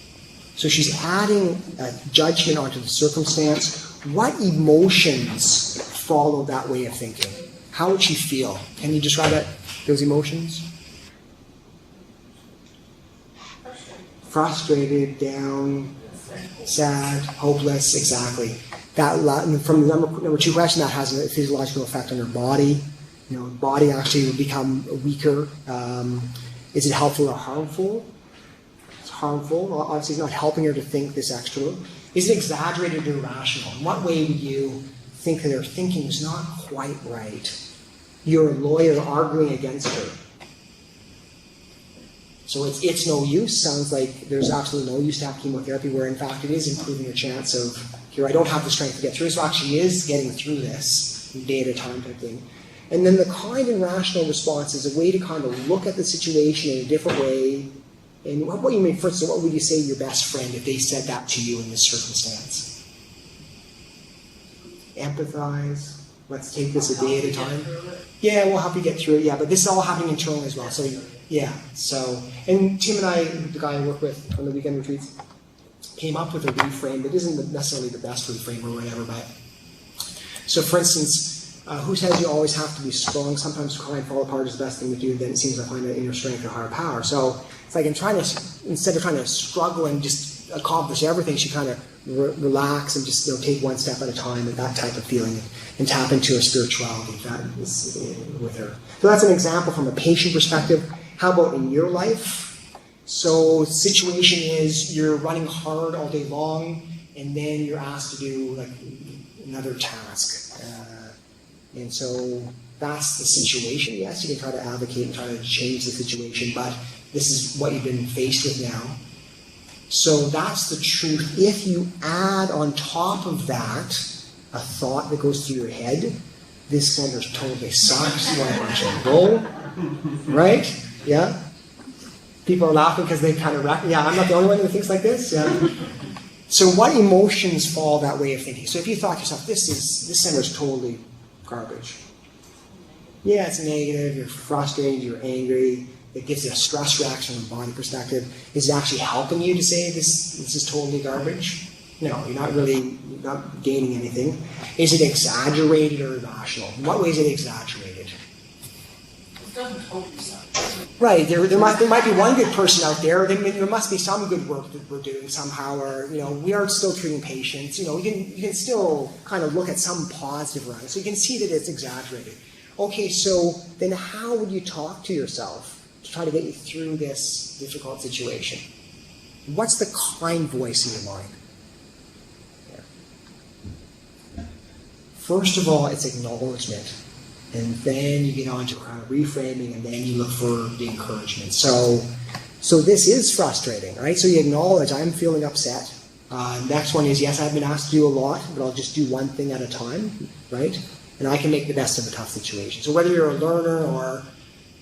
So she's adding a judgment onto the circumstance. What emotions follow that way of thinking? How would she feel? Can you describe that, those emotions? Frustrated, down, sad, hopeless, exactly. That from the number 2 question, that has a physiological effect on her body. The body actually will become weaker. Is it helpful or harmful? It's harmful. Well, obviously, it's not helping her to think this extra. Is it exaggerated or irrational? In what way would you think that her thinking is not quite right? You're a lawyer arguing against her. So it's no use. Sounds like there's absolutely no use to have chemotherapy, where in fact it is improving your chance of, here, I don't have the strength to get through, so actually is getting through this day at a time type thing. And then the kind and rational response is a way to kind of look at the situation in a different way. And what you mean, first of all, what would you say to your best friend if they said that to you in this circumstance? Empathize. Let's take this a day at a time. Yeah, we'll help you get through it. Yeah, but this is all happening internally as well. So yeah. So, and Tim and I, the guy I work with on the weekend retreats, came up with a reframe that isn't necessarily the best reframe or whatever. But so, for instance, who says you always have to be strong? Sometimes cry and fall apart is the best thing to do. Then it seems I find an inner strength or higher power. So it's like instead of trying to struggle and just accomplish everything, she kind of relax and just take one step at a time, and that type of feeling, and tap into her spirituality. That is with her. So that's an example from a patient perspective. How about in your life? So situation is you're running hard all day long, and then you're asked to do like another task. And so that's the situation. Yes, you can try to advocate and try to change the situation, but this is what you've been faced with now. So that's the truth. If you add on top of that a thought that goes through your head, this center totally sucks, you want to punch a bull, right? Yeah? People are laughing because they kind of yeah, I'm not the only one who thinks like this. Yeah. So what emotions follow that way of thinking? So if you thought to yourself, this center is totally garbage. Yeah, it's negative, you're frustrated, you're angry, it gives you a stress reaction from a body perspective. Is it actually helping you to say this is totally garbage? No, you're not gaining anything. Is it exaggerated or irrational? In what way is it exaggerated? It doesn't totally suck. Right, there might be one good person out there. There must be some good work that we're doing somehow, or we are still treating patients. You can still kind of look at some positive around it, so you can see that it's exaggerated. Okay, so then how would you talk to yourself to try to get you through this difficult situation? What's the kind voice in your mind? Yeah. First of all, it's acknowledgement. And then you get on to kind of reframing, and then you look for the encouragement. So this is frustrating, right? So you acknowledge, I'm feeling upset. Next one is, yes, I've been asked to do a lot, but I'll just do one thing at a time, right? And I can make the best of a tough situation. So whether you're a learner or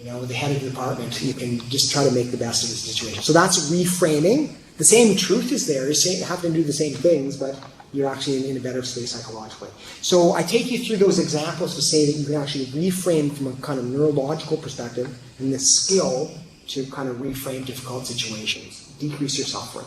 the head of the department, you can just try to make the best of the situation. So that's reframing. The same truth is there. You have to do the same things, but you're actually in a better state psychologically. So I take you through those examples to say that you can actually reframe from a kind of neurological perspective, and the skill to kind of reframe difficult situations, decrease your suffering.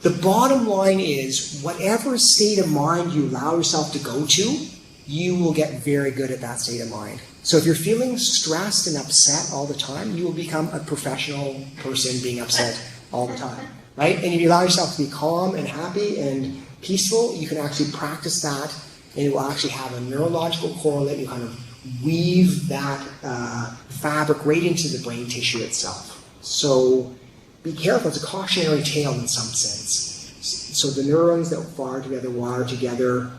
The bottom line is, whatever state of mind you allow yourself to go to, you will get very good at that state of mind. So if you're feeling stressed and upset all the time, you will become a professional person being upset all the time. Right? And if you allow yourself to be calm and happy and peaceful, you can actually practice that, and it will actually have a neurological correlate. You kind of weave that fabric right into the brain tissue itself. So be careful. It's a cautionary tale in some sense. So the neurons that fire together wire together,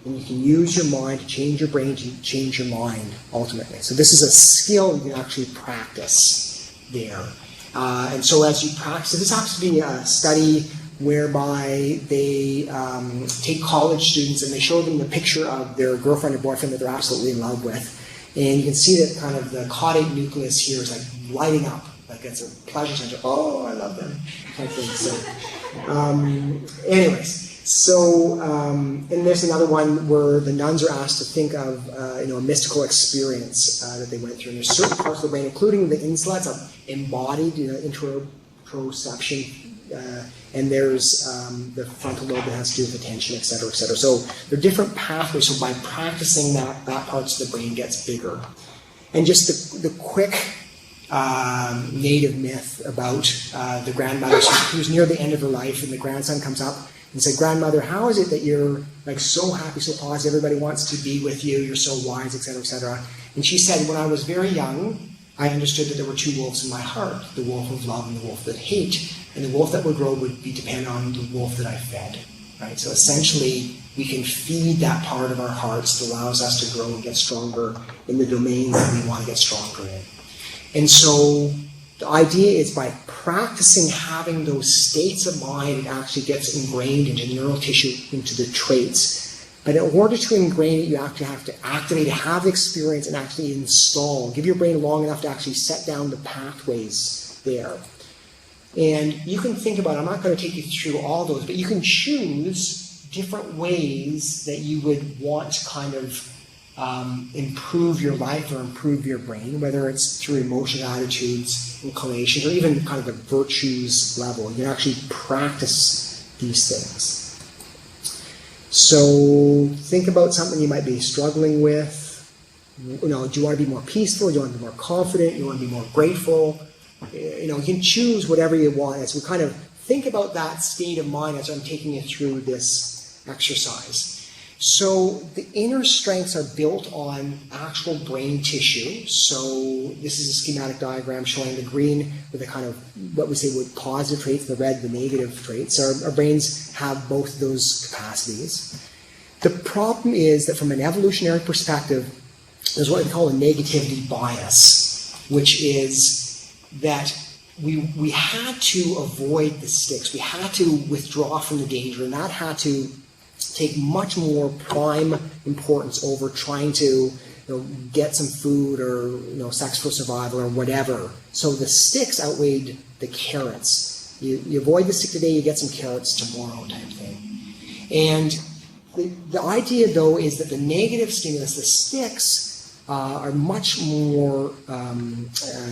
and you can use your mind to change your brain to change your mind ultimately. So this is a skill you can actually practice there. And so as you practice, this happens to be a study whereby they take college students and they show them the picture of their girlfriend or boyfriend that they're absolutely in love with. And you can see that kind of the caudate nucleus here is like lighting up. Like it's a pleasure center. Oh, I love them. Type thing. So, anyways. So, and there's another one where the nuns are asked to think of, a mystical experience that they went through. And there's certain parts of the brain, including the insulet, are embodied, interoception, and there's the frontal lobe that has to do with attention, et cetera, et cetera. So there are different pathways. So by practicing that parts of the brain gets bigger. And just the quick native myth about the grandmother who's near the end of her life, and the grandson comes up and said, "Grandmother, how is it that you're like so happy, so positive, everybody wants to be with you, you're so wise, et cetera, et cetera?" And she said, "When I was very young, I understood that there were two wolves in my heart, the wolf of love and the wolf of hate. And the wolf that would grow would be dependent on the wolf that I fed." Right? So essentially, we can feed that part of our hearts that allows us to grow and get stronger in the domains that we want to get stronger in. And so the idea is by practicing having those states of mind, it actually gets ingrained into neural tissue, into the traits. But in order to ingrain it, you actually have to activate it, have the experience, and actually install. Give your brain long enough to actually set down the pathways there. And you can think about, I'm not going to take you through all those, but you can choose different ways that you would want to kind of improve your life or improve your brain, whether it's through emotional attitudes, inclinations, or even kind of a virtues level. You can actually practice these things. So think about something you might be struggling with. Do you want to be more peaceful? Do you want to be more confident? Do you want to be more grateful? You can choose whatever you want. As we kind of think about that state of mind as I'm taking you through this exercise. So the inner strengths are built on actual brain tissue. So this is a schematic diagram showing the green with the kind of what we say would positive traits, the red, the negative traits. Our brains have both those capacities. The problem is that from an evolutionary perspective, there's what we call a negativity bias, which is that we had to avoid the sticks. We had to withdraw from the danger, and that had to take much more prime importance over trying to get some food or sex for survival or whatever. So the sticks outweighed the carrots. You avoid the stick today, you get some carrots tomorrow type thing. And the idea, though, is that the negative stimulus, the sticks, are much more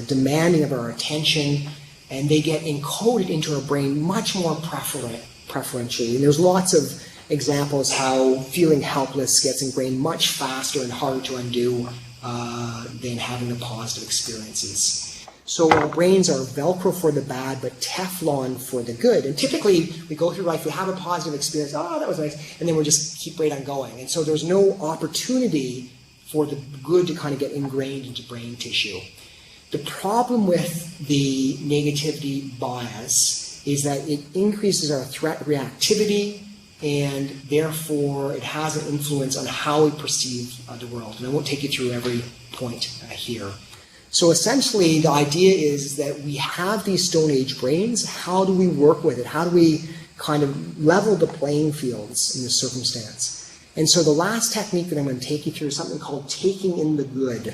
demanding of our attention, and they get encoded into our brain much more preferentially. And there's lots of examples how feeling helpless gets ingrained much faster and harder to undo than having the positive experiences. So our brains are Velcro for the bad, but Teflon for the good. And typically, we go through life, we have a positive experience, oh, that was nice, and then we just keep right on going. And so there's no opportunity for the good to kind of get ingrained into brain tissue. The problem with the negativity bias is that it increases our threat reactivity, and therefore it has an influence on how we perceive the world. And I won't take you through every point here. So essentially, the idea is that we have these Stone Age brains. How do we work with it? How do we kind of level the playing fields in this circumstance? And so the last technique that I'm going to take you through is something called taking in the good.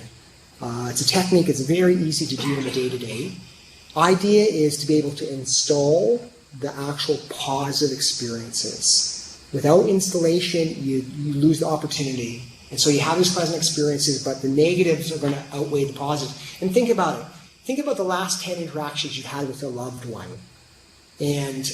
It's a technique that's very easy to do in the day-to-day. Idea is to be able to install the actual positive experiences. Without installation, you lose the opportunity. And so you have these pleasant experiences, but the negatives are going to outweigh the positives. And think about it. Think about the last 10 interactions you've had with a loved one. And,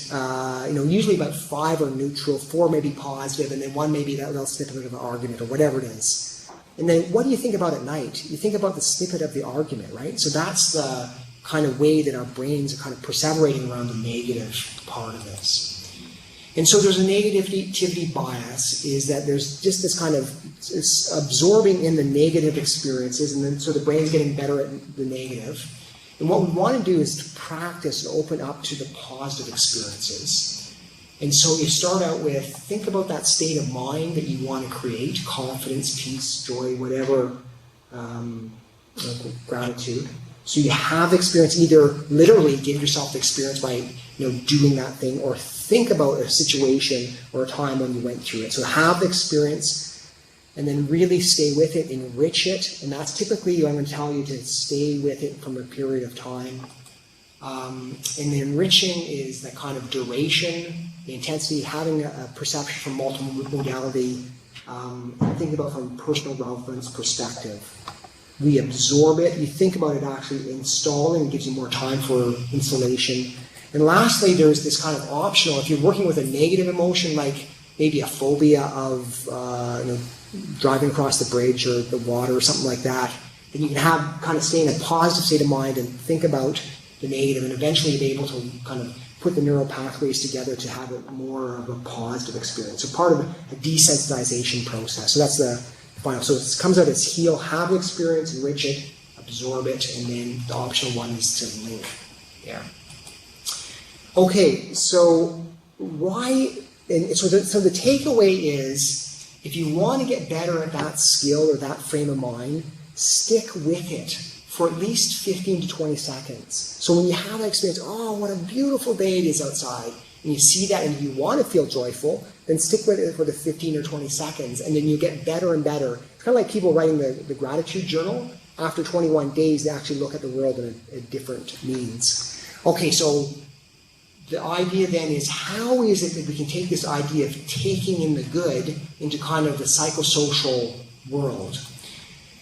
usually about 5 are neutral, 4 may be positive, and then 1 maybe that little snippet of an argument or whatever it is. And then what do you think about at night? You think about the snippet of the argument, right? So that's the kind of way that our brains are kind of perseverating around the negative part of this. And so there's a negativity bias, is that there's just this kind of absorbing in the negative experiences, and then so the brain's getting better at the negative. And what we want to do is to practice and open up to the positive experiences. And so you start out with, think about that state of mind that you want to create, confidence, peace, joy, whatever, gratitude. So you have experience, either literally give yourself the experience by doing that thing, or think about a situation or a time when you went through it. So have the experience, and then really stay with it, enrich it, and that's typically, I'm going to tell you to stay with it from a period of time. And the enriching is that kind of duration, the intensity, having a perception from multiple modality, think about from personal relevance perspective. We absorb it. You think about it actually installing. It gives you more time for installation. And lastly, there's this kind of optional. If you're working with a negative emotion, like maybe a phobia of driving across the bridge or the water or something like that, then you can have kind of stay in a positive state of mind and think about the negative, and eventually be able to kind of put the neural pathways together to have it more of a positive experience. So part of a desensitization process. So that's the final. So it comes out as heal, have the experience, enrich it, absorb it, and then the optional one is to link. Yeah. Okay, so why? And so the takeaway is, if you want to get better at that skill or that frame of mind, stick with it for at least 15 to 20 seconds. So when you have that experience, oh, what a beautiful day it is outside, and you see that and you want to feel joyful, then stick with it for the 15 or 20 seconds, and then you get better and better. It's kind of like people writing the gratitude journal. After 21 days, they actually look at the world in a different means. Okay, so the idea then is, how is it that we can take this idea of taking in the good into kind of the psychosocial world?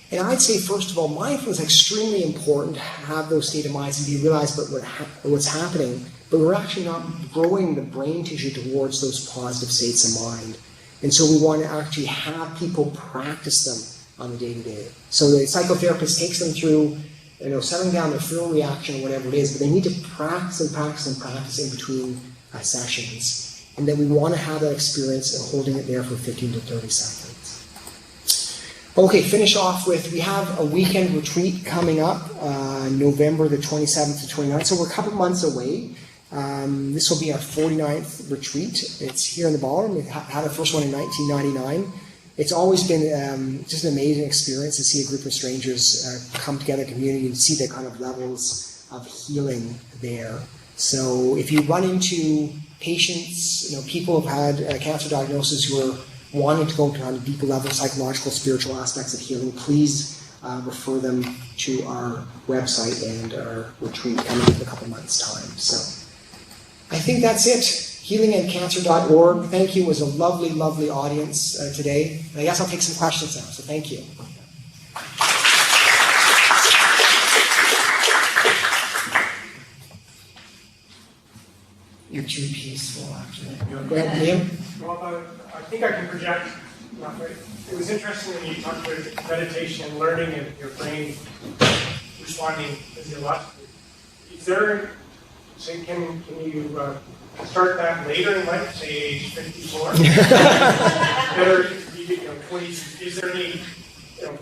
And I'd say, first of all, mindfulness is extremely important to have those state of minds and be realized about what's happening, but we're actually not growing the brain tissue towards those positive states of mind. And so we want to actually have people practice them on the day-to-day. So the psychotherapist takes them through, settling down their feral reaction or whatever it is, but they need to practice and practice and practice in between sessions. And then we want to have that experience and holding it there for 15 to 30 seconds. Okay, finish off with, we have a weekend retreat coming up, November the 27th to 29th, so we're a couple months away. This will be our 49th retreat. It's here in the ballroom. We had our first one in 1999. It's always been just an amazing experience to see a group of strangers come together, community, and see the kind of levels of healing there. So if you run into patients, people who have had a cancer diagnosis who are wanting to go to a deeper level, psychological, spiritual aspects of healing, please refer them to our website and our retreat coming in a couple months' time. So I think that's it. Healingandcancer.org. Thank you. It was a lovely, lovely audience today. And I guess I'll take some questions now, so thank you. You're too peaceful after that. Go ahead, Liam. Well, I think I can project. It was interesting when you talked about meditation and learning and your brain responding physiologically. Is there, can you start that later in life, say age 54? Better, 20? Is there any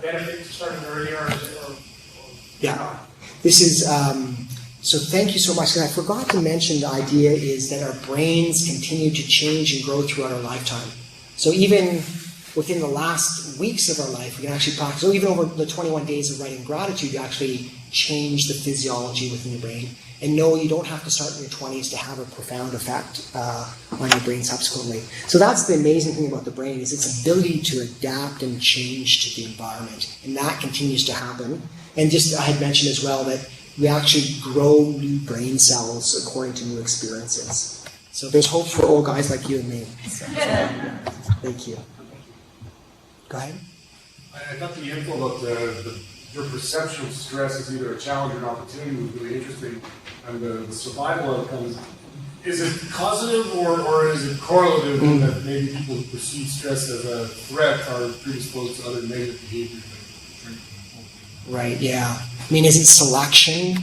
benefit to starting earlier? Or yeah. This is. So thank you so much. And I forgot to mention, the idea is that our brains continue to change and grow throughout our lifetime. So even within the last weeks of our life, we can actually practice. So even over the 21 days of writing gratitude, you actually change the physiology within your brain. And no, you don't have to start in your 20s to have a profound effect on your brain subsequently. So that's the amazing thing about the brain, is its ability to adapt and change to the environment. And that continues to happen. And just, I had mentioned as well that we actually grow new brain cells according to new experiences. So there's hope for old guys like you and me. So, thank you. Go ahead. I thought the info about your perception of stress as either a challenge or an opportunity was really interesting. And the survival outcomes, is it causative or is it correlative in that maybe people who perceive stress as a threat are predisposed to other negative behaviors? Right, yeah. I mean, is it selection?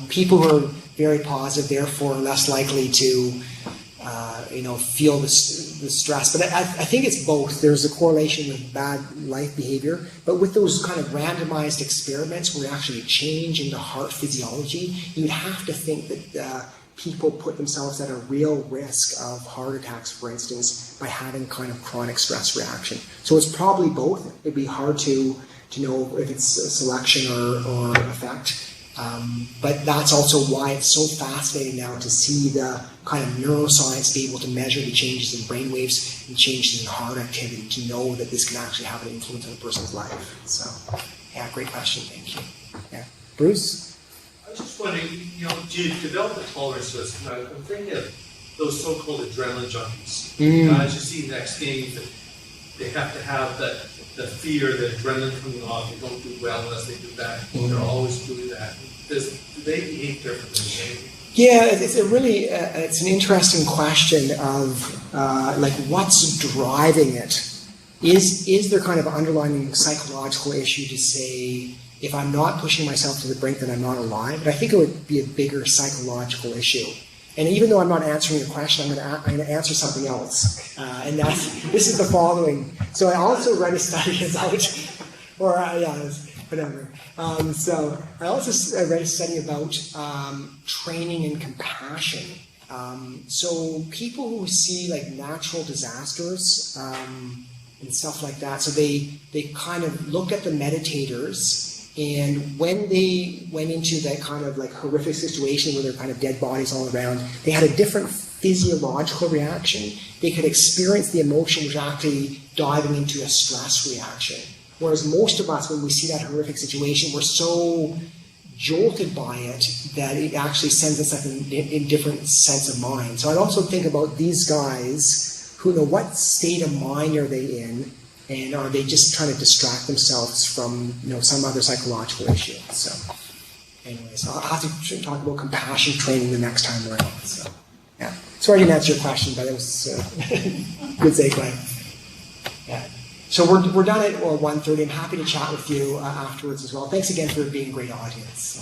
People who are very positive, therefore, less likely to, feel the stress. But I think it's both. There's a correlation with bad life behavior, but with those kind of randomized experiments where we actually change into heart physiology, you'd have to think that people put themselves at a real risk of heart attacks, for instance, by having kind of chronic stress reaction. So it's probably both. It'd be hard to know if it's a selection or effect. But that's also why it's so fascinating now to see the kind of neuroscience be able to measure the changes in brain waves and changes in heart activity to know that this can actually have an influence on a person's life. So, yeah, great question. Thank you. Yeah. Bruce? was just wondering, to develop a tolerance to this, I'm thinking of those so-called adrenaline junkies. Guys you see next games, that they have to have the fear, the adrenaline coming off. They don't do well unless they do that. They're always doing that. Do they behave differently? Yeah, it's an interesting question of like what's driving it. Is there kind of an underlying psychological issue to say, if I'm not pushing myself to the brink, then I'm not alive? But I think it would be a bigger psychological issue. And even though I'm not answering your question, I'm going to answer something else. And this is the following. So I also read a study whatever. So I also read a study about training and compassion. So people who see like natural disasters and stuff like that, so they kind of looked at the meditators, and when they went into that kind of like horrific situation where there are kind of dead bodies all around, they had a different physiological reaction. They could experience the emotion which actually diving into a stress reaction. Whereas most of us, when we see that horrific situation, we're so jolted by it that it actually sends us up in different sense of mind. So I'd also think about these guys who know what state of mind are they in, and are they just trying to distract themselves from some other psychological issue. So anyways, I'll have to talk about compassion training the next time around. So yeah. Sorry I didn't answer your question, but it was good segue. Yeah. So we're done at 1:30. I'm happy to chat with you afterwards as well. Thanks again for being a great audience.